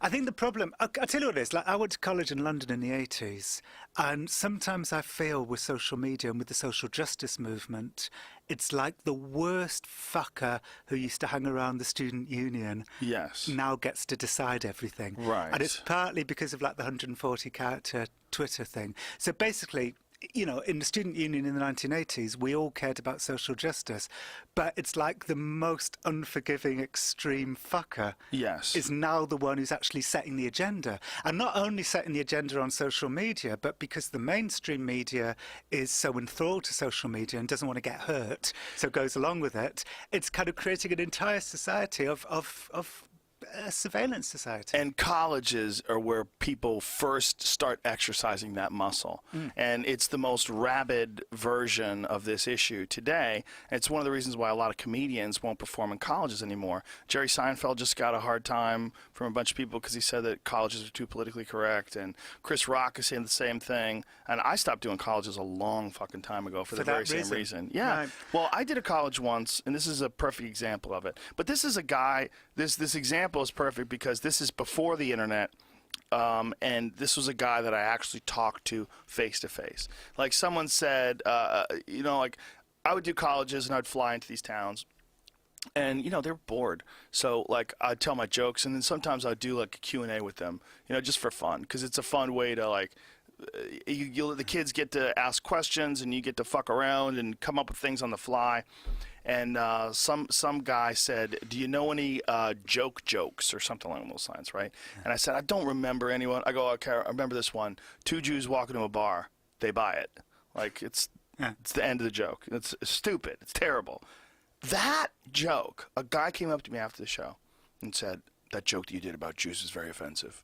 I think the problem, I'll tell you what it is, like I went to college in London in the 80s, and sometimes I feel with social media and with the social justice movement, it's like the worst fucker who used to hang around the student union Yes. now gets to decide everything. Right. And it's partly because of like the 140 character Twitter thing. So basically, you know, in the student union in the 1980s, we all cared about social justice, but it's like the most unforgiving, extreme fucker Yes. is now the one who's actually setting the agenda. And not only setting the agenda on social media, but because the mainstream media is so enthralled to social media and doesn't want to get hurt, so goes along with it, it's kind of creating an entire society of a surveillance society. And colleges are where people first start exercising that muscle. And it's the most rabid version of this issue today. It's one of the reasons why a lot of comedians won't perform in colleges anymore. Jerry Seinfeld just got a hard time from a bunch of people because he said that colleges are too politically correct. And Chris Rock is saying the same thing. And I stopped doing colleges a long fucking time ago for the very same reason. Yeah. Right. Well, I did a college once, and this is a perfect example of it. But this is a guy, this example is perfect because this is before the internet. And this was a guy that I actually talked to face to face. Like someone said, you know, like I would do colleges and I'd fly into these towns. And, you know, they're bored. So, like, I'd tell my jokes, and then sometimes I'd do, like, a Q&A with them, you know, just for fun. Because it's a fun way to, like, the kids get to ask questions, and you get to fuck around and come up with things on the fly. And some guy said, do you know any jokes or something along those lines, right? And I said, I don't remember anyone. I go, okay, I remember this one. Two Jews walk into a bar. They buy it. Like, it's the end of the joke. It's stupid. It's terrible. That joke, a guy came up to me after the show and said, that joke that you did about Jews is very offensive.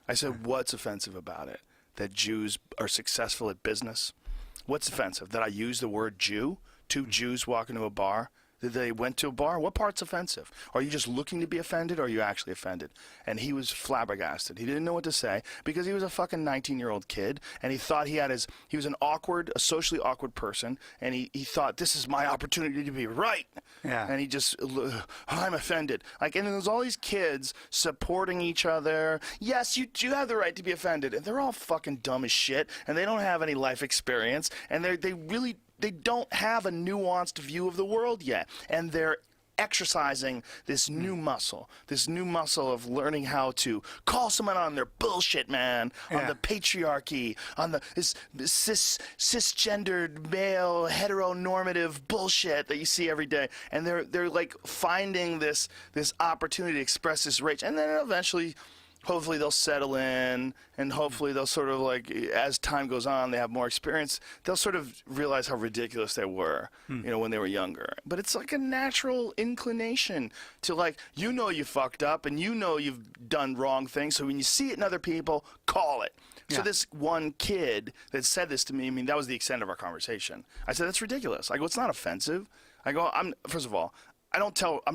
I said, what's offensive about it? That Jews are successful at business? What's offensive? That I use the word Jew? Two Jews walk into a bar? That they went to a bar? What part's offensive? Are you just looking to be offended, or are you actually offended? And he was flabbergasted. He didn't know what to say because he was a fucking 19-year-old kid, and he thought he was a socially awkward person, and he thought, this is my opportunity to be right. Yeah. And he just, I'm offended. Like, and there's all these kids supporting each other. Yes, you do have the right to be offended. And they're all fucking dumb as shit, and they don't have any life experience, and they don't have a nuanced view of the world yet. And they're exercising this new muscle of learning how to call someone on their bullshit, man, on the patriarchy, on this cisgendered male heteronormative bullshit that you see every day. And they're like finding this opportunity to express this rage, and then eventually, hopefully they'll settle in, and hopefully they'll sort of, like, as time goes on, they have more experience, they'll sort of realize how ridiculous they were, you know, when they were younger. But it's like a natural inclination to, like, you know you fucked up, and you know you've done wrong things, so when you see it in other people, call it. So this one kid that said this to me, I mean, that was the extent of our conversation. I said, that's ridiculous. I go, it's not offensive. I go, first of all, I'm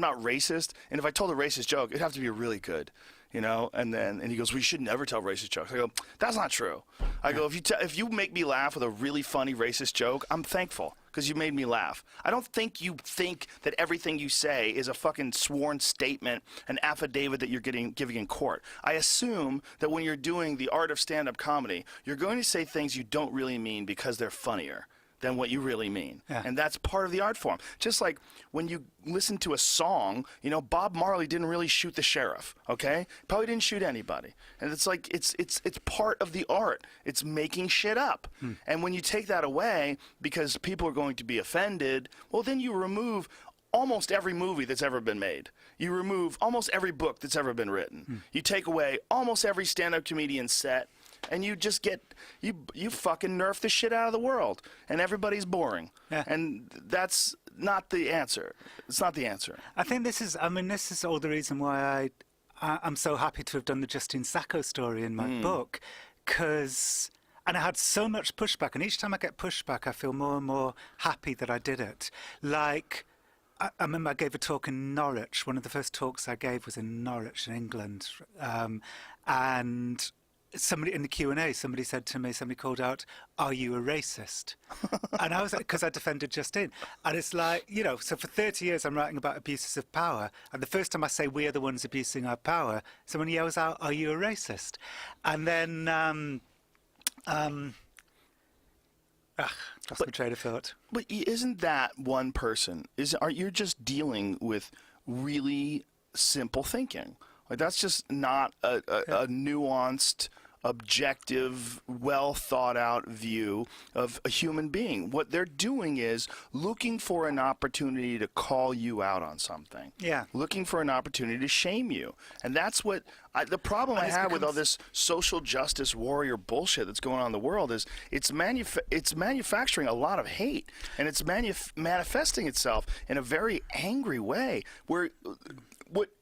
not racist, and if I told a racist joke, it'd have to be really good. You know, and he goes, we should never tell racist jokes. I go, that's not true. I go, if you make me laugh with a really funny racist joke, I'm thankful because you made me laugh. I don't think you think that everything you say is a fucking sworn statement, an affidavit that you're giving in court. I assume that when you're doing the art of stand-up comedy, you're going to say things you don't really mean because they're funnier than what you really mean. Yeah. And that's part of the art form. Just like when you listen to a song, you know, Bob Marley didn't really shoot the sheriff, okay? Probably didn't shoot anybody. And it's like, it's part of the art. It's making shit up. And when you take that away because people are going to be offended, well, then you remove almost every movie that's ever been made. You remove almost every book that's ever been written. You take away almost every stand-up comedian set, and you just get, you fucking nerf the shit out of the world, and everybody's boring. Yeah. And that's not the answer. It's not the answer. I think this is all the reason why I'm so happy to have done the Justine Sacco story in my book, and I had so much pushback, and each time I get pushback, I feel more and more happy that I did it. Like, I remember I gave a talk in Norwich. One of the first talks I gave was in Norwich in England. And somebody in the Q&A, somebody said to me, somebody called out, "Are you a racist?" And I was like, because I defended Justine. And it's like, you know, so for 30 years I'm writing about abuses of power. And the first time I say we are the ones abusing our power, someone yells out, "Are you a racist?" And then, lost my train of thought. But isn't that one person? Aren't you just dealing with really simple thinking? Like that's just not a nuanced, objective, well thought out view of a human being. What they're doing is looking for an opportunity to call you out on something. Yeah. Looking for an opportunity to shame you. And that's what the problem I have with all this social justice warrior bullshit that's going on in the world is it's manufacturing a lot of hate, and it's manifesting itself in a very angry way where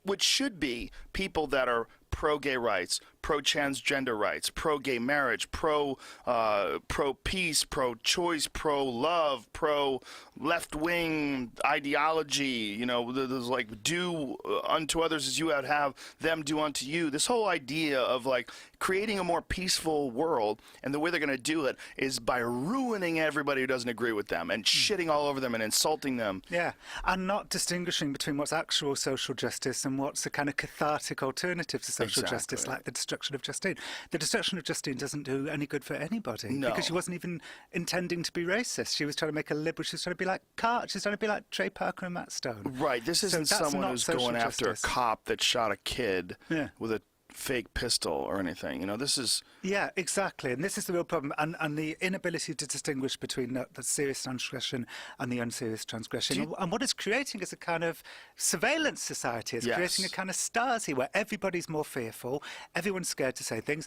what should be people that are pro-gay rights, pro-transgender rights, pro-gay marriage, pro-peace, pro-choice, pro-love, pro-left-wing ideology, you know, there's like do unto others as you would have them do unto you. This whole idea of like creating a more peaceful world, and the way they're going to do it is by ruining everybody who doesn't agree with them and shitting all over them and insulting them. Yeah, and not distinguishing between what's actual social justice and what's a kind of cathartic alternative to social justice, like the destruction of Justine. The destruction of Justine doesn't do any good for anybody because she wasn't even intending to be racist. She was trying to make a liberal. She was trying to be like Cart. She was trying to be like Trey Parker and Matt Stone. Right. This isn't someone who's going after a justice. cop that shot a kid with a fake pistol or anything. You know, this is... Yeah, exactly. And this is the real problem. And the inability to distinguish between the serious transgression and the unserious transgression. And what it's creating is a kind of surveillance society. It's creating a kind of Stasi where everybody's more fearful. Everyone's scared to say things.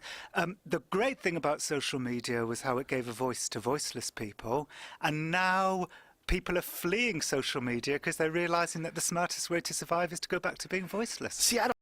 The great thing about social media was how it gave a voice to voiceless people. And now people are fleeing social media because they're realizing that the smartest way to survive is to go back to being voiceless. See, I